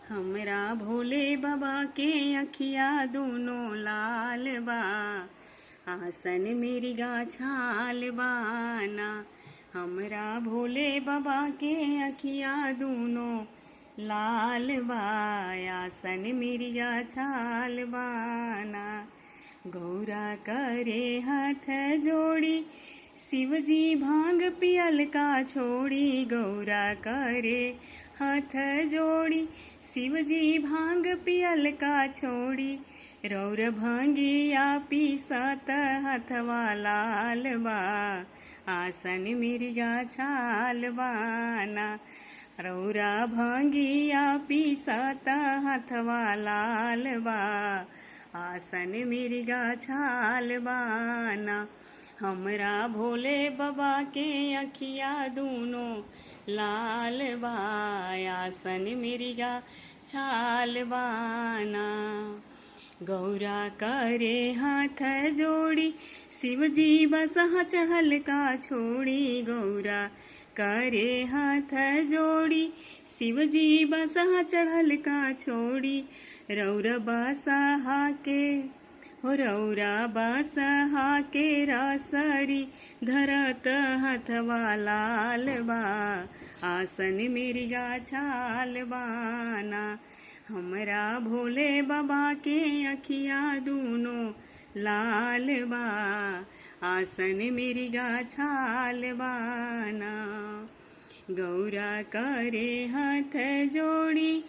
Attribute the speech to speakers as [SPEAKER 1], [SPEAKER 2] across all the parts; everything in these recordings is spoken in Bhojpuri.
[SPEAKER 1] हमरा भोले बाबा के अखिया दूनो लाल बा, आसन मिर्गा छाल बाना। हमरा भोले बाबा के अखिया दूनो लाल बा, आसन मिर्गा छाल बाना। गौरा करे हाथ जोड़ी, शिवजी भांग पियल का छोड़ी। गौरा करे हाथ जोड़ी, शिवजी भांग पियल का छोड़ी। रौर भांगिया पीसत हथवा लाल बा, आसन मिर्गा छाल बाना। रौरा भांगिया पीसत हथवा लाल बा, आसन मिर्गा छाल बाना। हमरा भोले बाबा के अखिया दूनो लाल बा, आसन मिर्गा छाल बाना। गौरा करे हाथ जोड़ी, शिवजी बसहा चढ़ल का छोड़ी। गौरा करे हाथ जोड़ी, शिवजी बसहा चढ़ल का छोड़ी। रौर बसहा के रौरा बसहा के रसरी, धरत हथवा लाल बा, आसन मिर्गा छाल बाना। हमरा भोले बाबा के अखिया दूनो लाल बा, आसन मिर्गा छाल बाना। गौरा करे हाथ जोड़ी,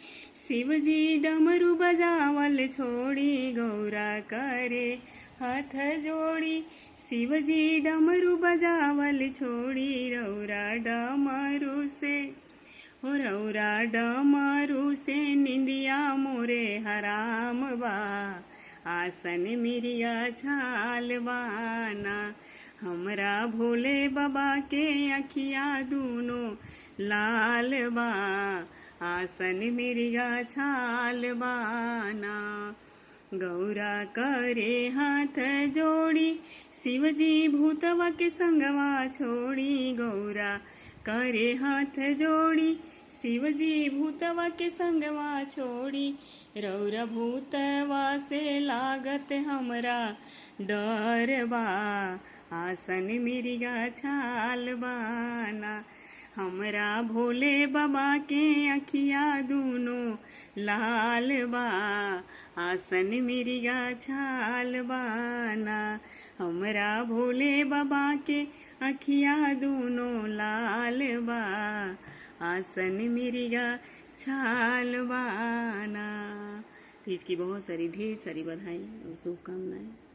[SPEAKER 1] शिवजी डमरू बजावल छोड़ी। गौरा करे हाथ जोड़ी, शिवजी डमरू बजावल छोड़ी। रौरा डमरू से निंदिया मोरे हराम बा, आसन मिर्गा छाल बाना। हमरा भोले बाबा के अखिया दूनो लाल बा, आसन मिर्गा छाल बाना। गौरा करे हाथ जोड़ी, शिवजी भूतवा के संगवा छोड़ी। गौरा करे हाथ जोड़ी, शिवजी भूतवा के संगवा छोड़ी। रौरा भूतवा से लागत हमरा डर बा, आसन मिर्गा छाल बाना। हमरा भोले बाबा के अखिया दूनो लाल बा, आसन मिर्गा छाल बाना। हमरा भोले बाबा के अखिया दूनो लाल बा, आसन मिर्गा छाल बाना। तीज की बहुत सारी ढेर सारी बधाई और शुभकामनाएं।